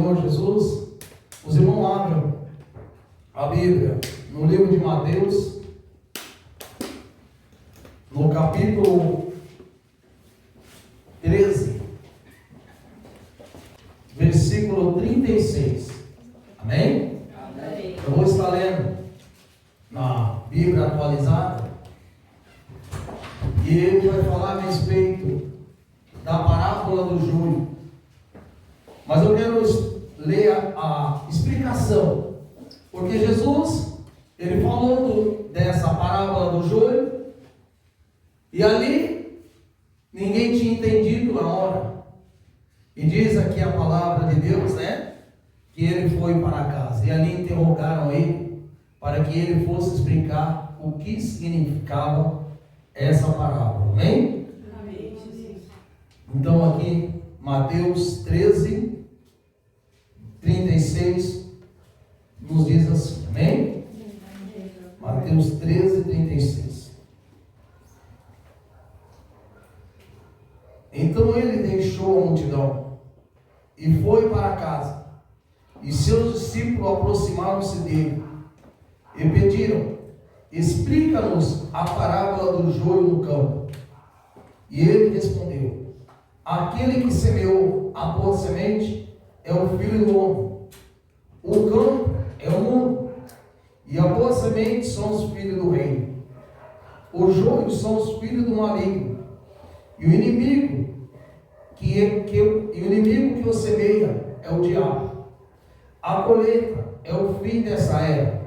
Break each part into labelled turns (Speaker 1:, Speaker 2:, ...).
Speaker 1: Senhor Jesus, os irmãos abram a Bíblia no livro de Mateus, no capítulo 13, versículo 36. Amém? Amém. Eu vou estar lendo na Bíblia atualizada e ele vai falar a respeito da parábola do joio. Mas eu quero ler a explicação, porque Jesus, ele falou dessa parábola do joio, e ali ninguém tinha entendido na hora. E diz aqui a palavra de Deus, né? Que ele foi para casa, e ali interrogaram ele, para que ele fosse explicar o que significava essa parábola. Amém? Amém, Jesus. Então aqui, Mateus 13, 36, nos diz assim, amém? Mateus 13, 36. Então ele deixou a multidão e foi para casa, e seus discípulos aproximaram-se dele e pediram: explica-nos a parábola do joio no campo. E ele respondeu: aquele que semeou a boa semente é o Filho do Homem. O campo é o mundo, e a boa semente são os filhos do reino. Os joios são os filhos do maligno, e o inimigo que o semeia é o diabo. A colheita é o fim dessa era,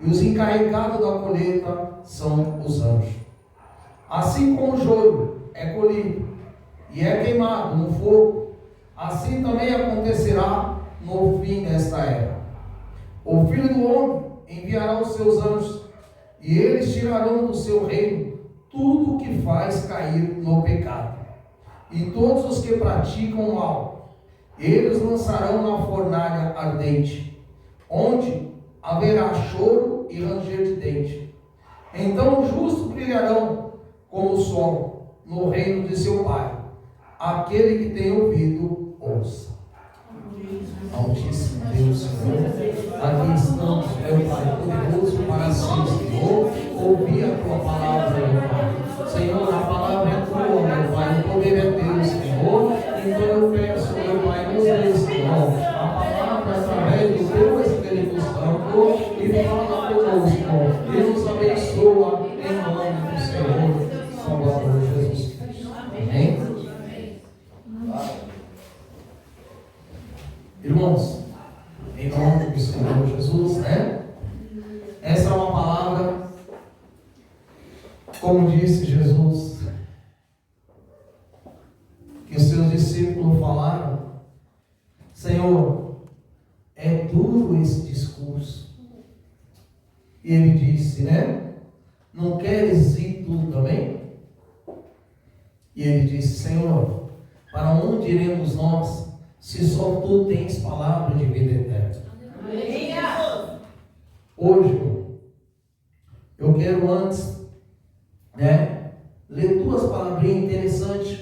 Speaker 1: e os encarregados da colheita são os anjos. Assim como o joio é colhido e é queimado no fogo, assim também acontecerá no fim desta era. O Filho do Homem enviará os seus anjos, e eles tirarão do seu reino tudo o que faz cair no pecado, e todos os que praticam o mal, eles lançarão na fornalha ardente, onde haverá choro e ranger de dente. Então os justos brilharão como o sol no reino de seu Pai. Aquele que tem ouvido, ouça. Altíssimo Deus, Senhor, aqui estamos, meu Pai, poderoso para si, Senhor, ouvir a tua palavra, meu Pai. Senhor, a palavra é tua, meu Pai, o poder é teu, Senhor. Então eu peço, meu Pai, nos dê, Senhor, a palavra através do teu Espírito Santo, e fala conosco, e nos abençoa em nome do Senhor, Salvador Jesus Cristo. Amém? Irmãos, em nome do Senhor Jesus, né? Essa é uma palavra, como disse Jesus, que os seus discípulos falaram: Senhor, é duro esse discurso. E ele disse, né? Não queres ir tu também? E ele disse: Senhor, para onde iremos nós, se só tu tens palavra de vida eterna? Amém. Hoje, eu quero antes, né, ler duas palavrinhas interessantes,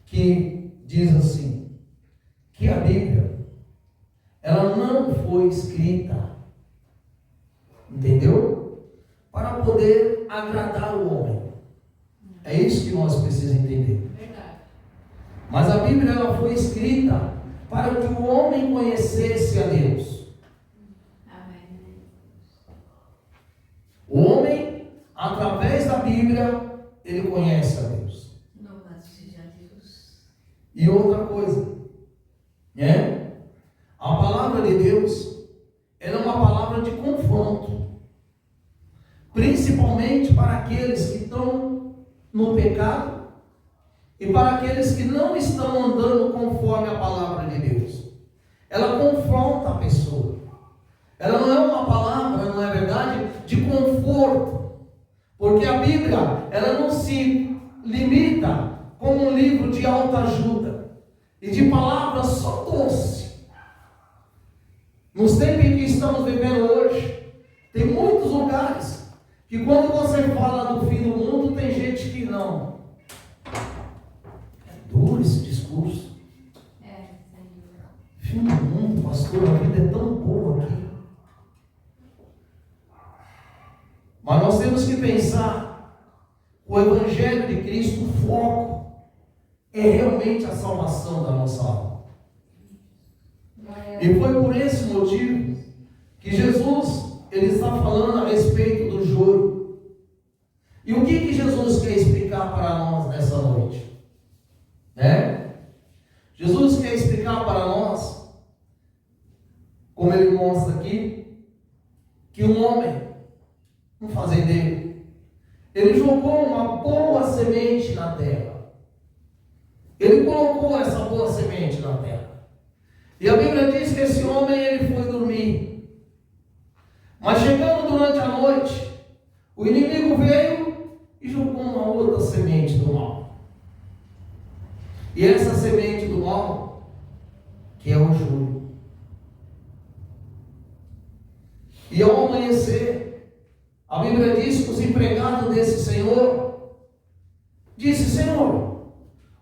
Speaker 1: que diz assim, que a Bíblia, ela não foi escrita, entendeu? Para poder agradar o homem. É isso que nós precisamos entender. Mas a Bíblia, ela foi escrita para que o homem conhecesse a Deus. Amém. O homem, através da Bíblia, ele conhece a Deus. Louvado seja Deus. E outra coisa, né? A palavra de Deus, ela é uma palavra de confronto, principalmente para aqueles que estão no pecado, e para aqueles que não estão andando conforme a palavra de Deus. Ela confronta a pessoa. Ela não é uma palavra, não é verdade, de conforto. Porque a Bíblia, ela não se limita como um livro de autoajuda e de palavras só doce. Nos tempos em que estamos vivendo hoje, tem muitos lugares que quando você fala do fim do mundo, tem gente que não. É duro esse discurso. Fim do mundo, pastor, a vida é tão boa aqui. Mas nós temos que pensar, o Evangelho de Cristo, o foco é realmente a salvação da nossa alma. E foi por esse motivo que Jesus, ele está falando a respeito do joio. E o que Jesus quer explicar para nós nessa noite? Jesus quer explicar para nós, como ele mostra aqui, que um homem, um fazendeiro, ele jogou uma boa semente na terra. Ele colocou essa boa semente na terra. E a Bíblia diz que esse homem, ele foi dormir. Mas chegando durante a noite, o inimigo veio e jogou uma outra semente do mal. E essa semente do mal, que é o joio. E ao amanhecer, a Bíblia diz que os empregados desse senhor disse: Senhor,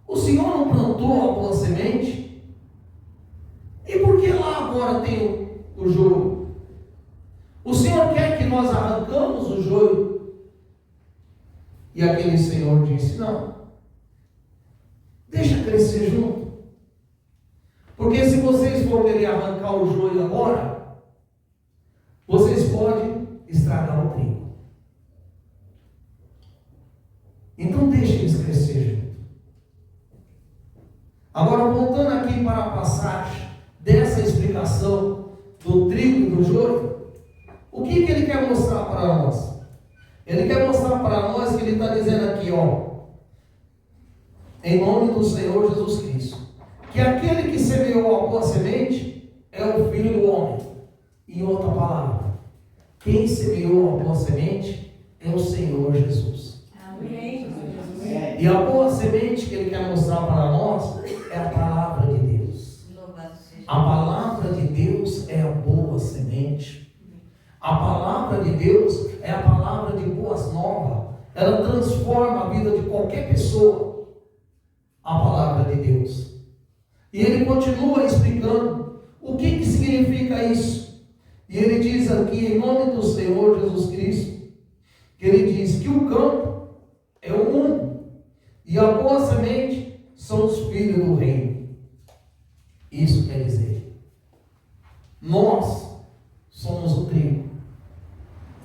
Speaker 1: o senhor não plantou a boa semente? E por que lá agora tem o joio? O senhor quer que nós arrancamos o joio? E aquele senhor disse: não, deixa crescer junto. Porque se vocês for querer arrancar o joio agora, vocês podem estragar o trigo. Então deixa eles crescer junto. Agora, voltando aqui para a passagem dessa explicação do trigo e do joio, o que ele quer mostrar para nós? Ele quer mostrar para nós que ele está dizendo aqui, em nome do Senhor Jesus Cristo, que aquele que semeou a boa semente é o Filho do Homem. Em outra palavra, quem semeou a boa semente é o Senhor Jesus. Amém. E a boa semente que ele quer mostrar para nós é a palavra de Deus. A palavra de Deus é a boa semente. A palavra de Deus é a palavra de boas novas. Ela transforma a vida de qualquer pessoa. A palavra de Deus. E ele continua explicando o que significa isso. E ele diz aqui, em nome do Senhor Jesus Cristo, que ele diz que o campo é o mundo e a boa semente são os filhos do reino. Isso quer dizer, nós somos o trigo,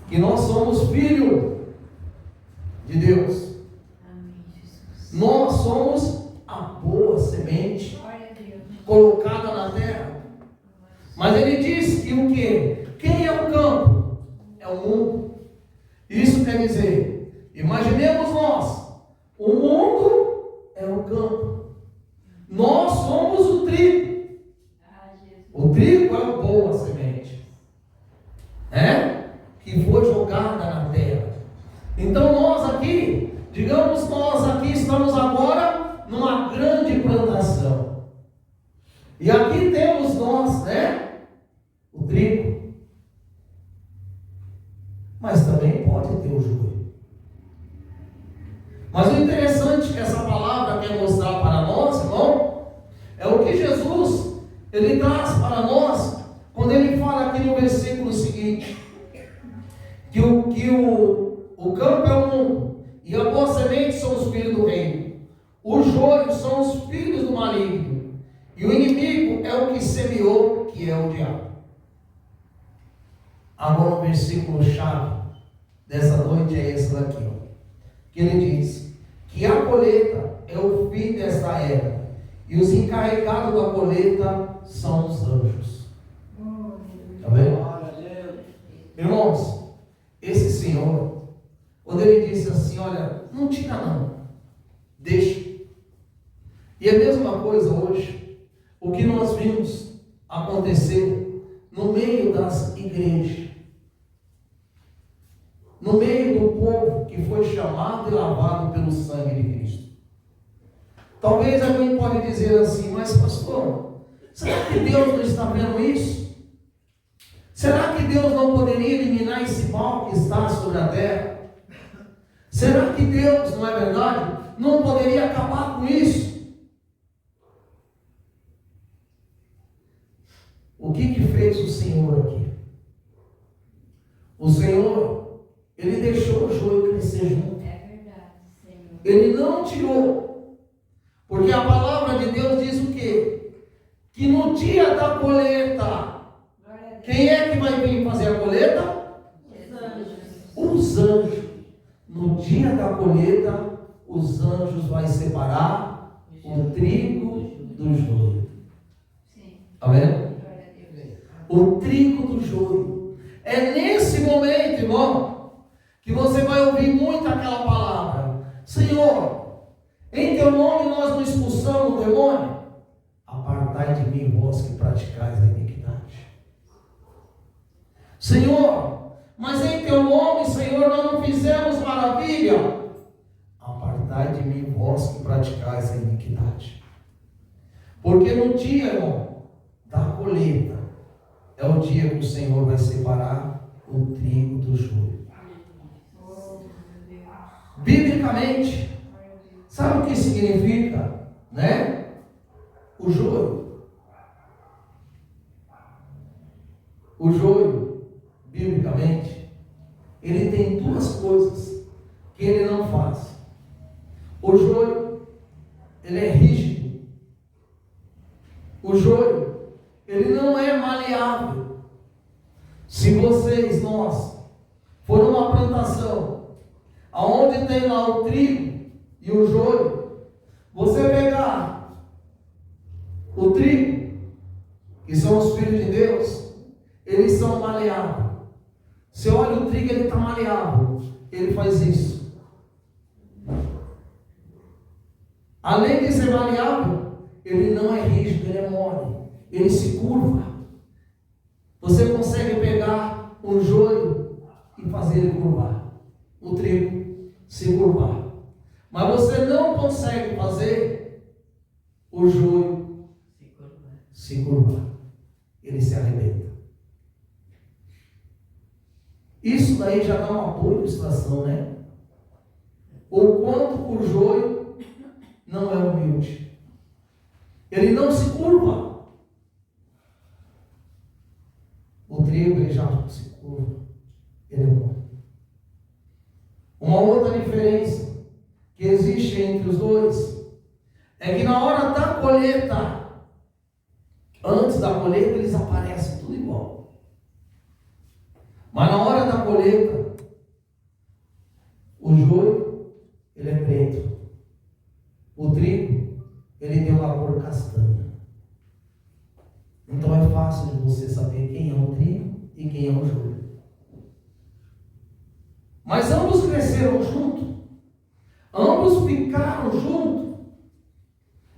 Speaker 1: que nós somos filhos de Deus. Nós somos a boa semente colocada na terra. Mas ele diz que o quê? Quem é o campo? É o mundo. Isso quer dizer, imaginemos nós, o mundo é o campo. Nós somos o trigo. O trigo é a boa semente, que foi jogada na terra. Então nós aqui, digamos, nós aqui estamos agora numa grande plantação. E aqui temos nós, o trigo. Mas também pode ter o joio. Mas o interessante que essa palavra quer mostrar para nós, irmão, é o que Jesus, ele traz para nós, quando ele fala aqui no versículo seguinte, que o campo é o mundo, e a boa semente são os filhos do reino. O joio são os filhos do maligno. E o inimigo é o que semeou, que é o diabo. Agora o versículo chave dessa noite é esse daqui, que ele diz que a colheita é o fim desta era, e os encarregados da colheita são os anjos. Está vendo? Irmãos, esse Senhor, quando ele disse assim, olha, não tira não, deixa. E a mesma coisa hoje, o que nós vimos acontecer no meio das igrejas, no meio do povo que foi chamado e lavado pelo sangue de Cristo. Talvez alguém pode dizer assim, mas pastor, será que Deus não está vendo isso? Será que Deus não poderia eliminar esse mal que está sobre a terra? Será que Deus, não é verdade, não poderia acabar com isso? O que fez o Senhor aqui? O Senhor, Ele deixou o joio crescer junto.
Speaker 2: É verdade, Senhor.
Speaker 1: Ele não tirou. Porque a palavra de Deus diz o quê? Que no dia da colheita, quem é que vai vir fazer a colheita? Os anjos. No dia da colheita, os anjos vão separar o trigo do joio.
Speaker 2: Sim.
Speaker 1: Amém? O trigo do joio. É nesse momento, irmão, que você vai ouvir muito aquela palavra: Senhor, em teu nome nós não expulsamos o demônio. Apartai de mim, vós que praticais a iniquidade. Senhor, mas em teu nome, Senhor, nós não fizemos maravilha. Apartai de mim, vós que praticais a iniquidade. Porque no dia, irmão, da colheita, é o dia que o Senhor vai separar o trigo do joio. Biblicamente, sabe o que significa, né? O joio. O joio, biblicamente, ele tem duas coisas que ele não faz. O joio, ele é rígido. O joio, ele não é maleável. Se nós, for uma plantação, aonde tem lá o trigo e o joio, você pegar o trigo, que são os filhos de Deus, eles são maleáveis. Você olha o trigo, ele está maleável. Ele faz isso. Além de ser maleável, ele não é rígido, ele é mole. Ele se curva. Você consegue pegar um joio e fazer ele curvar. O trigo se curvar. Mas você não consegue fazer o joio se curvar. Ele se arrebenta. Isso daí já dá uma boa ilustração, né? O quanto o joio não é humilde. Ele não se curva. O trigo, ele já se curva. Ele é bom. Uma outra diferença que existe entre os dois é que na hora da colheita, antes da colheita, eles aparecem tudo igual. Mas na hora da colheita, o joio, ele é preto. O trigo, ele tem uma cor castanha. Então é fácil de você saber quem é o trigo e quem é o joio. Mas ambos cresceram juntos. Ambos ficaram juntos.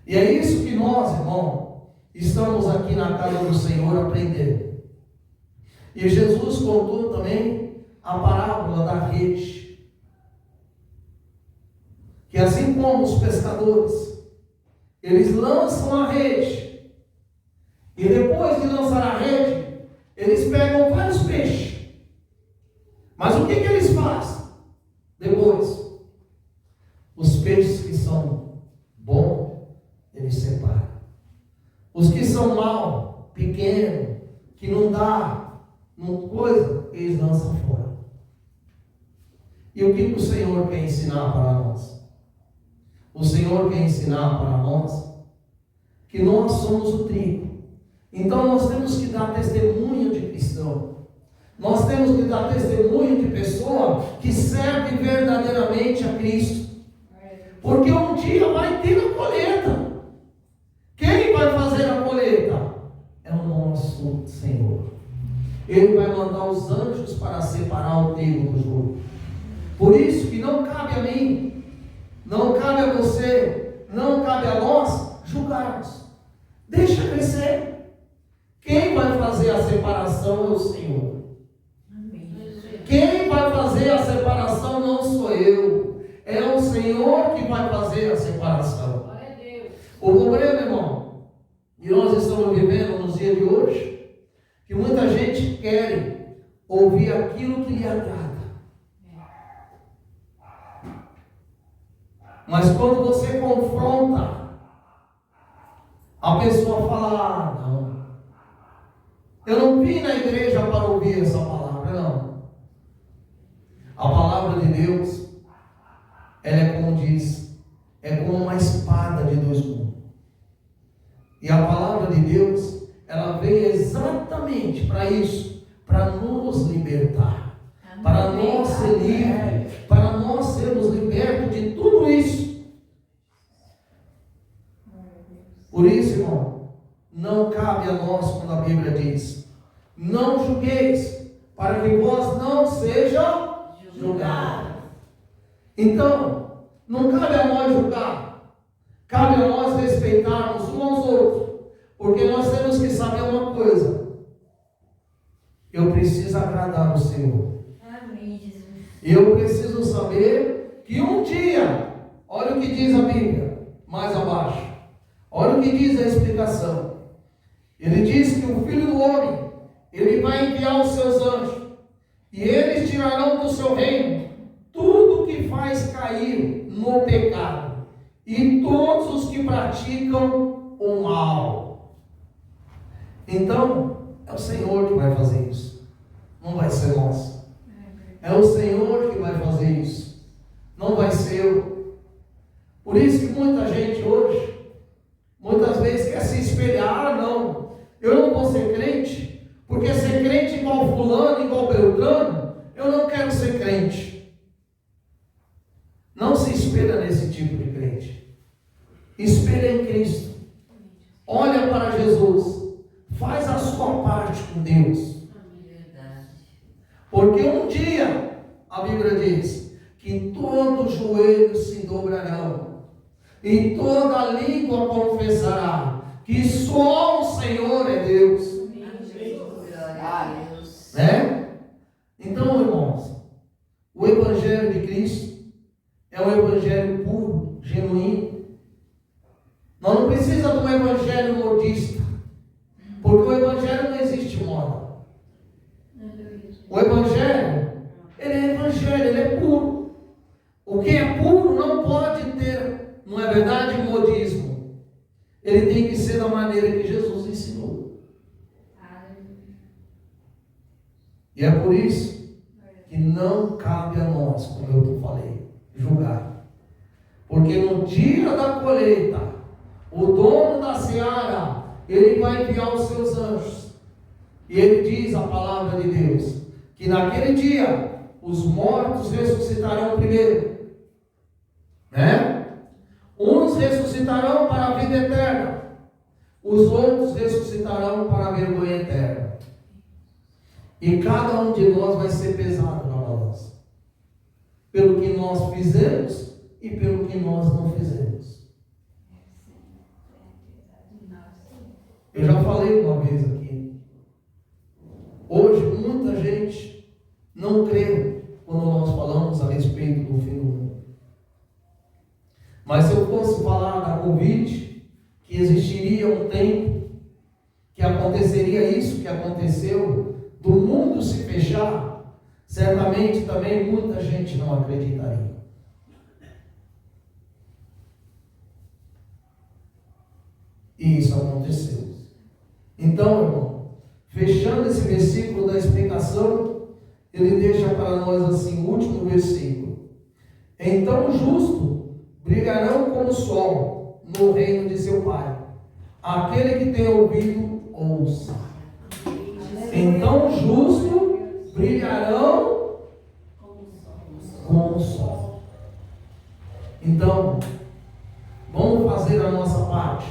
Speaker 1: E é isso que nós, irmão, estamos aqui na casa do Senhor aprendendo. E Jesus contou também a parábola da rede. Que assim como os pescadores, eles lançam a rede. E depois de lançar a rede, eles pegam vários peixes. Mas o que eles fazem? Depois, os peixes que são bons, eles separam. Os que são mal, pequenos, que não dá, não coisa, eles lançam fora. E o que o Senhor quer ensinar para nós? O Senhor quer ensinar para nós que nós somos o trigo. Então nós temos que dar testemunho de cristão. Nós temos que dar testemunho de pessoa que serve verdadeiramente a Cristo. Porque um dia vai ter a colheita. Quem vai fazer a colheita? É o nosso Senhor. Ele vai mandar os anjos para separar o trigo do joio. Por isso que não cabe a mim, não cabe a você, não cabe a nós julgarmos. Deixa crescer. Quem vai fazer a separação é o Senhor. Quem vai fazer a separação não sou eu. É o Senhor que vai fazer a separação. O problema, irmão, e nós estamos vivendo nos dias de hoje, que muita gente quer ouvir aquilo que lhe agrada. Mas quando você confronta, a pessoa fala: não, Eu não vim na igreja para ouvir essa palavra, não. A palavra de Deus, ela é como diz, é como uma espada de dois gumes. E a palavra de Deus, ela veio exatamente para isso, para nos libertar, para nós ser livres, para nós sermos libertos de tudo isso. Por isso, irmão, não cabe a nós, quando a Bíblia diz, não julgueis, para que vós não sejam julgados. Então, não cabe a nós julgar, cabe a nós respeitarmos uns aos outros, porque nós temos que saber uma coisa: eu preciso agradar o Senhor.
Speaker 2: Amém, Jesus.
Speaker 1: Eu preciso saber que um dia, olha o que diz a Bíblia, mais abaixo, olha o que diz a explicação. Ele diz que o Filho do Homem, ele vai enviar os seus anjos, e eles tirarão do seu reino tudo que faz cair no pecado, e todos os que praticam o mal. Então, é o Senhor que vai fazer isso, não vai ser nós. É o Senhor que vai fazer isso, não vai ser eu. Por isso que muita gente hoje, muitas vezes quer se espelhar. Ah, não, eu não vou ser crente, porque ser crente igual fulano, igual Beltrano, eu não quero ser crente. Não se espelha nesse tipo de crente. Espelha em Cristo. Olha para Jesus. Faz a sua parte com Deus. Porque um dia, a Bíblia diz, que todo joelho se dobrarão, e toda língua confessará, que só o Senhor é Deus. Né? Então, irmãos, o Evangelho de Cristo é um Evangelho puro, genuíno. Nós não precisamos de um Evangelho modista, porque o Evangelho não existe moda. O Evangelho, ele é Evangelho, ele é puro. O que é puro não pode ter, não é verdade, modismo. Ele tem que ser da maneira que Jesus ensinou. E é por isso que não cabe a nós, como eu falei, julgar. Porque no dia da colheita, o dono da seara, ele vai enviar os seus anjos. E ele diz a palavra de Deus, que naquele dia, os mortos ressuscitarão primeiro. Né? Uns ressuscitarão para a vida eterna, os outros ressuscitarão para a vergonha eterna. E cada um de nós vai ser pesado na balança, pelo que nós fizemos e pelo que nós não fizemos. Eu já falei uma vez aqui. Hoje muita gente não crê quando nós falamos a respeito do fim do mundo. Mas se eu fosse falar da Covid, que existiria um tempo que aconteceria isso que aconteceu, do mundo se fechar, certamente também muita gente não acreditaria. E isso aconteceu. Então, irmão, fechando esse versículo da explicação, ele deixa para nós assim, o último versículo. Então o justo brilharão como o sol no reino de seu Pai. Aquele que tem ouvido, ouça. Então o justo brilharão como o sol. Então, vamos fazer a nossa parte.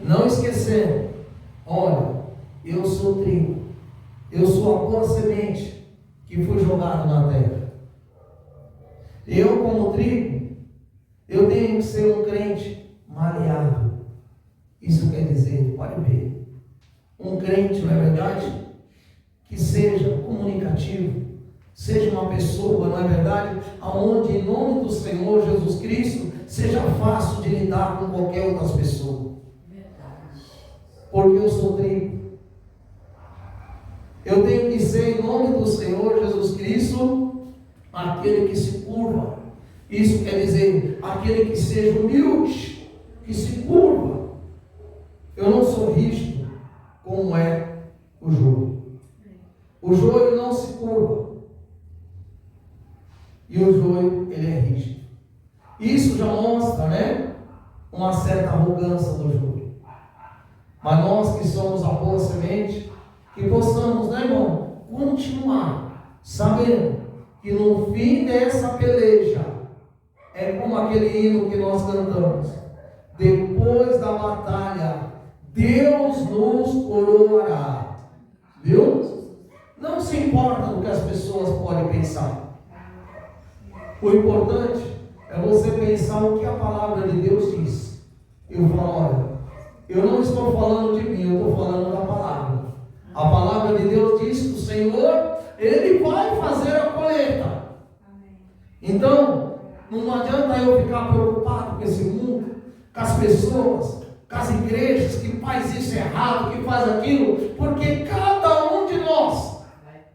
Speaker 1: Não esquecendo, olha, eu sou trigo, eu sou a boa semente que foi jogado na terra. Eu, como trigo, eu tenho que ser um crente maleável. Isso quer dizer, pode ver, um crente, não é verdade? Que seja comunicativo, seja uma pessoa, não é verdade? Aonde, em nome do Senhor Jesus Cristo, seja fácil de lidar com qualquer outra pessoa. Porque eu sou trigo. Eu tenho que ser, em nome do Senhor Jesus Cristo, aquele que se curva. Isso quer dizer, aquele que seja humilde, que se curva. Eu não sou rígido, como é o justo. O joio não se curva. E o joio, ele é rígido. Isso já mostra, né, uma certa arrogância do joio. Mas nós que somos a boa semente, que possamos, né, irmão, continuar sabendo que no fim dessa peleja, é como aquele hino que nós cantamos: depois da batalha, Deus nos coroará. Viu? Não se importa do que as pessoas podem pensar. O importante é você pensar o que a palavra de Deus diz. Eu falo, olha, eu não estou falando de mim, eu estou falando da palavra. A palavra de Deus diz que o Senhor, Ele vai fazer a colheita. Então, não adianta eu ficar preocupado com esse mundo, com as pessoas, com as igrejas, que faz isso errado, que faz aquilo, porque cada um de nós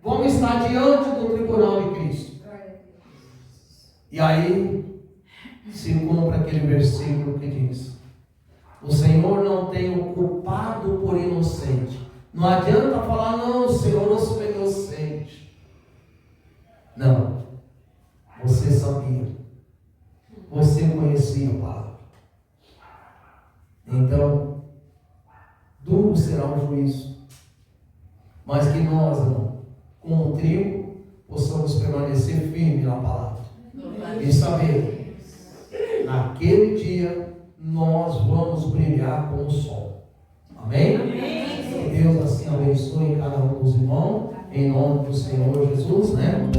Speaker 1: vamos estar diante do tribunal de Cristo. E aí se cumpre aquele versículo que diz: o Senhor não tem o culpado por inocente. Não adianta falar, não, Senhor, eu sou inocente. Não. Você sabia. Você conhecia a palavra. Então, duro será o juízo. Mas que nós, irmão, como trigo, possamos permanecer firmes na palavra. E saber, naquele dia, nós vamos brilhar como o sol. Amém?
Speaker 2: Amém.
Speaker 1: Que Deus assim abençoe cada um dos irmãos, em nome do Senhor Jesus, né?